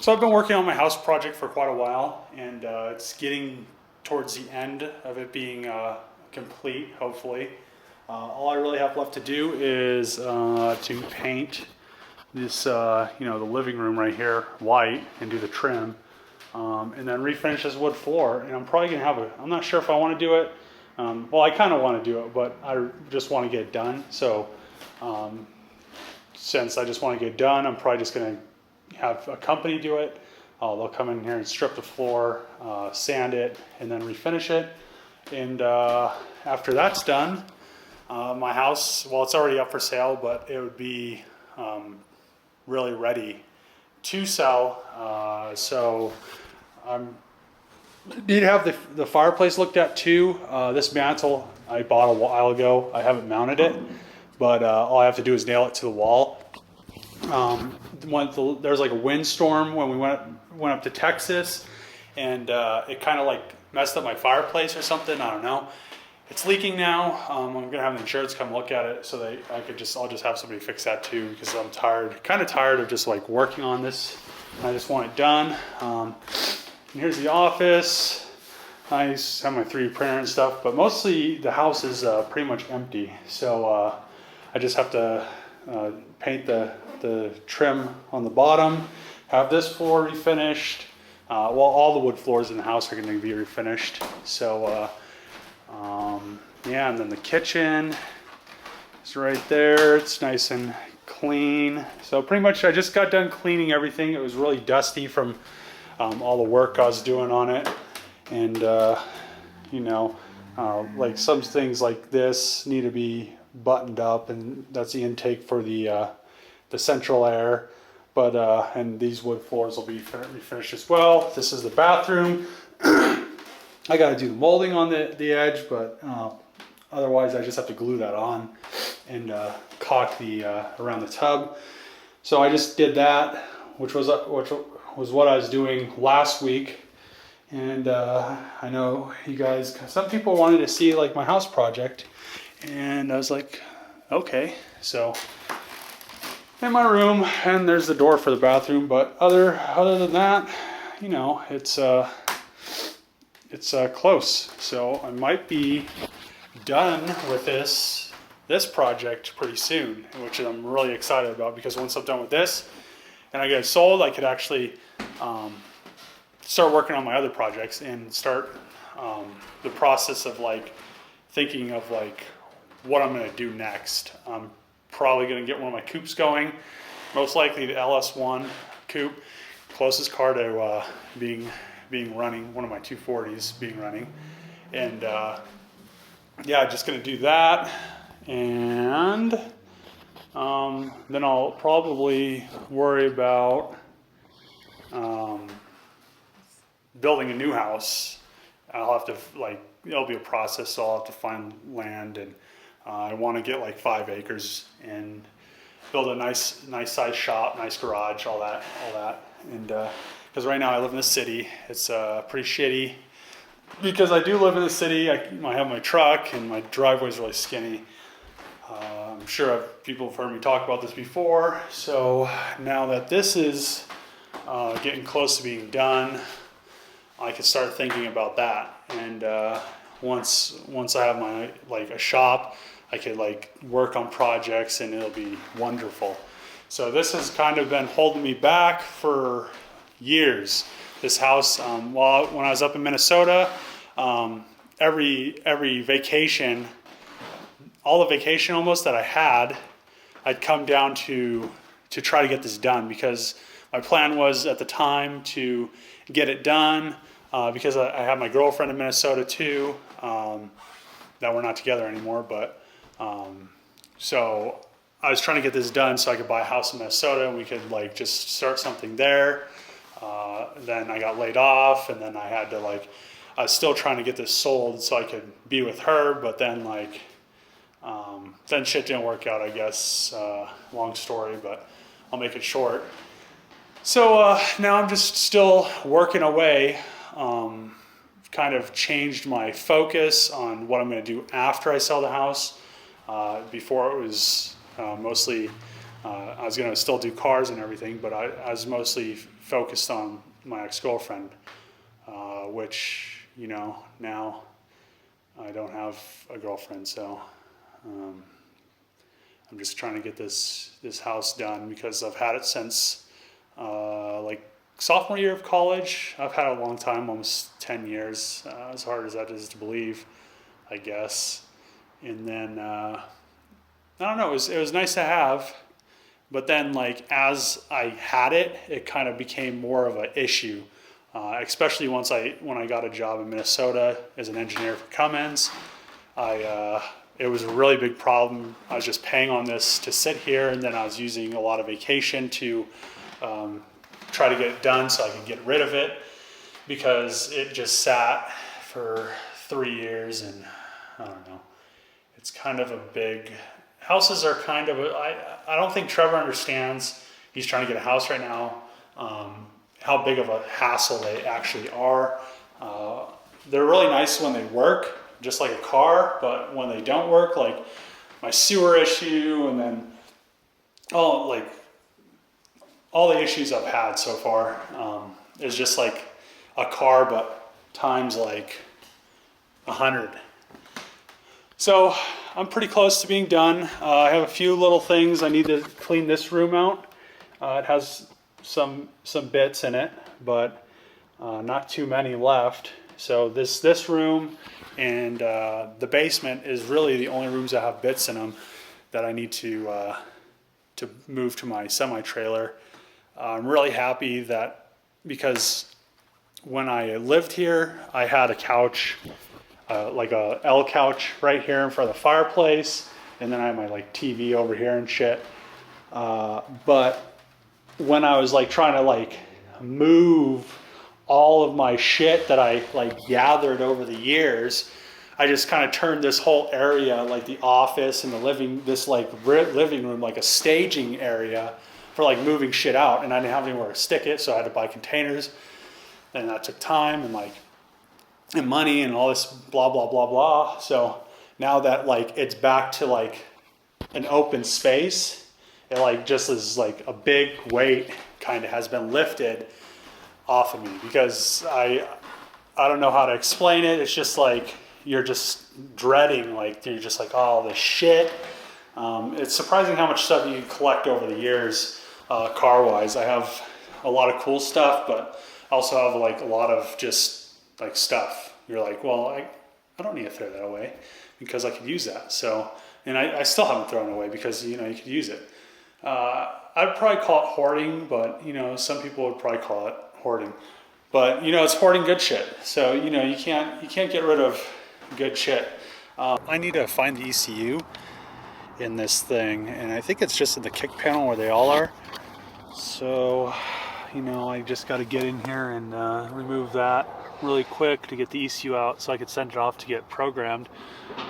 So I've been working on my house project for quite a while, and it's getting towards the end of it being complete, hopefully. All I really have left to do is to paint this, the living room right here white and do the trim, and then refinish this wood floor. And I'm probably gonna have I'm not sure if I want to do it. Well, I kind of want to do it, but I just want to get it done. So since I just want to get it done, I'm probably just gonna have a company do it. They'll come in here and strip the floor, sand it, and then refinish it. And after that's done, my house, well, it's already up for sale, but it would be really ready to sell. So I need to have the fireplace looked at too. This mantle I bought a while ago. I haven't mounted it, but all I have to do is nail it to the wall. There's like a windstorm when we went up to Texas, and it kind of like messed up my fireplace or something. I don't know. It's leaking now. I'm gonna have the insurance come look at it so that I'll just have somebody fix that too, because I'm kind of tired of just like working on this. I just want it done. And here's the office. I have my 3D printer and stuff, but mostly the house is pretty much empty. So I just have to paint the trim on the bottom, have this floor refinished. Well, all the wood floors in the house are going to be refinished. So yeah, and then the kitchen is right there. It's nice and clean. So pretty much I just got done cleaning everything. It was really dusty from all the work I was doing on it. And like some things like this need to be buttoned up, and that's the intake for the central air. But and these wood floors will be refinished as well. This is the bathroom. I got to do the molding on the edge, but otherwise I just have to glue that on and caulk the around the tub. So I just did that, which was what I was doing last week. And I know you guys, some people wanted to see like my house project, and I was like, okay. So in my room, and there's the door for the bathroom, but other than that, it's close. So I might be done with this project pretty soon, which I'm really excited about, because once I'm done with this and I get it sold, I could actually start working on my other projects and start the process of like thinking of like what I'm going to do next. I'm probably going to get one of my coupes going, most likely the LS1 coupe, closest car to being running, one of my 240s being running. And yeah, just going to do that, and then I'll probably worry about building a new house. I'll have to it'll be a process, so I'll have to find land, and I want to get like 5 acres and build a nice size shop, nice garage, all that. And because right now I live in the city, it's pretty shitty. Because I do live in the city, I have my truck, and my driveway is really skinny. I'm sure people have heard me talk about this before. So now that this is getting close to being done, I can start thinking about that. And once I have my a shop, I could work on projects, and it'll be wonderful. So this has kind of been holding me back for years. This house, when I was up in Minnesota, every vacation, all the vacation almost that I had, I'd come down to try to get this done, because my plan was at the time to get it done, because I have my girlfriend in Minnesota too, that we're not together anymore, but so I was trying to get this done so I could buy a house in Minnesota, and we could just start something there. Then I got laid off, and then I had to I was still trying to get this sold so I could be with her, but then then shit didn't work out, I guess. Long story, but I'll make it short. So now I'm just still working away. Kind of changed my focus on what I'm going to do after I sell the house. Before it was mostly I was going to still do cars and everything, but I was mostly focused on my ex-girlfriend, which, you know, now I don't have a girlfriend, so I'm just trying to get this house done because I've had it since like sophomore year of college. I've had it a long time, almost 10 years, as hard as that is to believe, I guess. And then, I don't know, it was nice to have, but then like as I had it, it kind of became more of an issue, especially when I got a job in Minnesota as an engineer for Cummins. It was a really big problem. I was just paying on this to sit here, and then I was using a lot of vacation to try to get it done so I could get rid of it, because it just sat for 3 years, and I don't know. It's kind of a big, houses are kind of, I don't think Trevor understands, he's trying to get a house right now, how big of a hassle they actually are. They're really nice when they work, just like a car, but when they don't work, like my sewer issue, and then all the issues I've had so far is just like a car, but times like 100. So I'm pretty close to being done. I have a few little things. I need to clean this room out. It has some bits in it, but not too many left. So this room and the basement is really the only rooms that have bits in them that I need to move to my semi-trailer. I'm really happy that, because when I lived here, I had a couch, like a L couch right here in front of the fireplace, and then I had my like TV over here and shit. But when I was like trying to like move all of my shit that I like gathered over the years, I just kind of turned this whole area, like the office and the living room, like a staging area for like moving shit out, and I didn't have anywhere to stick it, so I had to buy containers, and that took time and money and all this blah blah blah blah. So now that like it's back to like an open space, it like just is like a big weight kind of has been lifted off of me, because I don't know how to explain it. It's just like you're just dreading, like you're just like, oh, this shit. It's surprising how much stuff you can collect over the years, car-wise. I have a lot of cool stuff, but I also have like a lot of just like stuff. You're like, well, I don't need to throw that away because I could use that. So, and I still haven't thrown it away because, you know, you could use it. I'd probably call it hoarding, but, you know, some people would probably call it hoarding. But, you know, it's hoarding good shit. So, you know, you can't get rid of good shit. I need to find the ECU in this thing, and I think it's just in the kick panel where they all are. So, you know, I just got to get in here and remove that really quick to get the ECU out so I can send it off to get programmed,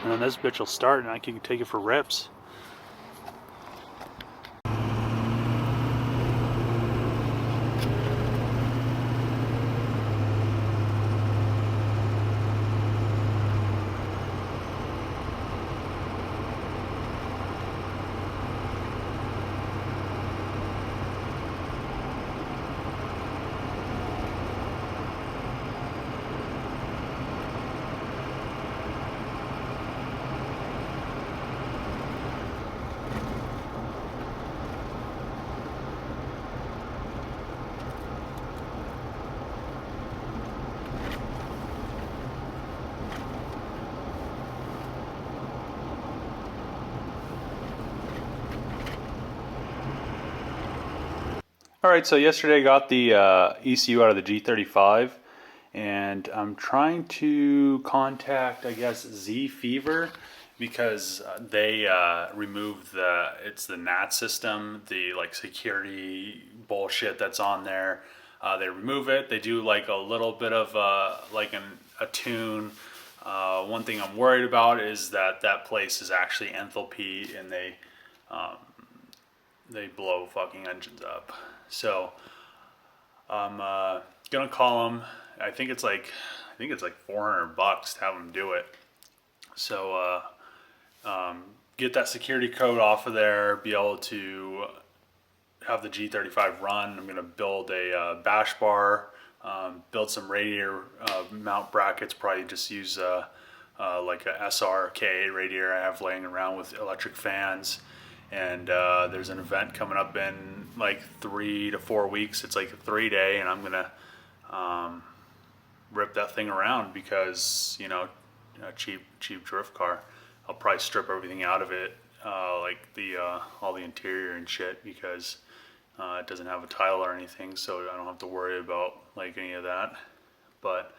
and then this bitch will start and I can take it for rips. Alright, so yesterday I got the ECU out of the G35, and I'm trying to contact, I guess, Z Fever, because they removed it's the NAT system, the like security bullshit that's on there. They remove it, they do like a little bit of like a tune. One thing I'm worried about is that place is actually enthalpy, and they blow fucking engines up. So I'm gonna call them. I think it's like $400 to have them do it. So get that security code off of there, be able to have the G35 run. I'm gonna build a bash bar, build some radiator mount brackets, probably just use like a SR-K8 radiator I have laying around with electric fans. And there's an event coming up in like 3 to 4 weeks. It's like a 3-day, and I'm gonna rip that thing around because, you know, a cheap drift car. I'll probably strip everything out of it, like all the interior and shit, because it doesn't have a tile or anything, so I don't have to worry about like any of that. But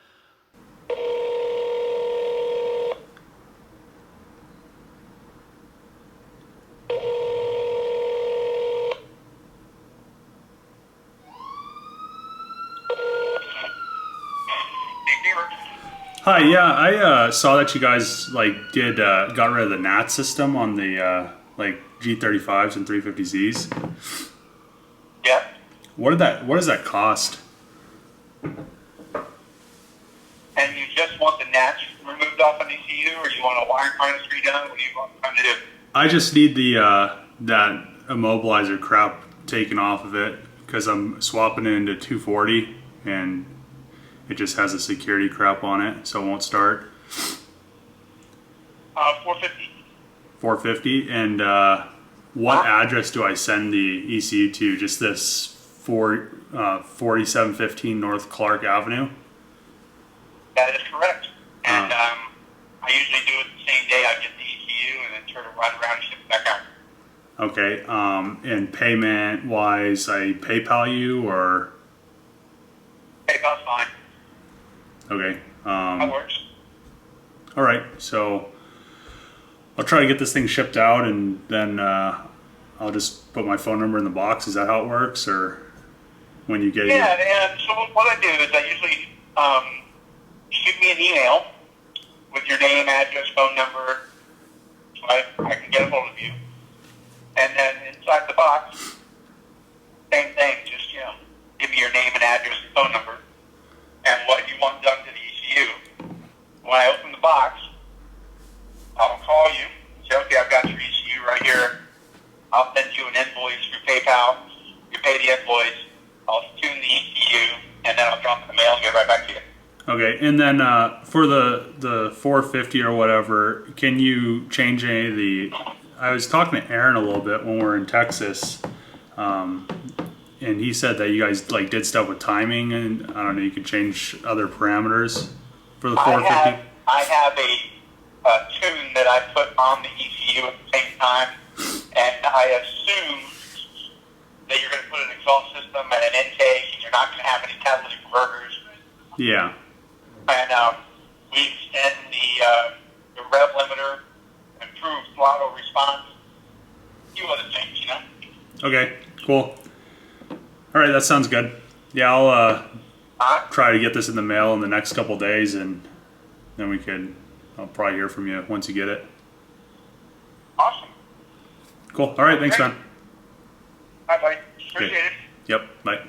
hi, yeah, I saw that you guys like got rid of the NAT system on the like G35s and 350Zs. Yeah. What does that cost? And you just want the nats removed off an ECU, or you want a wire harness redone? What do you want to do? I just need the that immobilizer crap taken off of it because I'm swapping it into 240 and it just has a security crap on it, so it won't start. 450. 450. And what address do I send the ECU to? Just this 4715 North Clark Avenue? That is correct. And I usually do it the same day I get the ECU and then turn it right around and ship it back out. Okay. And payment wise, I PayPal you or? PayPal's fine. Okay. That works. All right. So I'll try to get this thing shipped out, and then I'll just put my phone number in the box. Is that how it works, or when you get it? Yeah. And so what I do is I usually shoot me an email with your name, address, phone number, so I can get a hold of you. And then inside the box, same thing. Just give me your name and address and phone number, and what you want done to the ECU. When I open the box, I'll call you, say, okay, I've got your ECU right here. I'll send you an invoice through PayPal. You pay the invoice. I'll tune the ECU, and then I'll drop it in the mail and get right back to you. Okay, and then for the 450 or whatever, can you change any of the... I was talking to Aaron a little bit when we were in Texas, and he said that you guys like did stuff with timing, and I don't know, you could change other parameters for the 450. I have a tune that I put on the ECU at the same time, and I assume that you're going to put an exhaust system and an intake, and you're not going to have any catalytic converters. Yeah. And we extend the rev limiter, improve throttle response, a few other things, Okay, cool. All right, that sounds good. Yeah, I'll try to get this in the mail in the next couple days, and then I'll probably hear from you once you get it. Awesome. Cool. All right, thanks, man. Bye, buddy. Appreciate it. Yep, bye.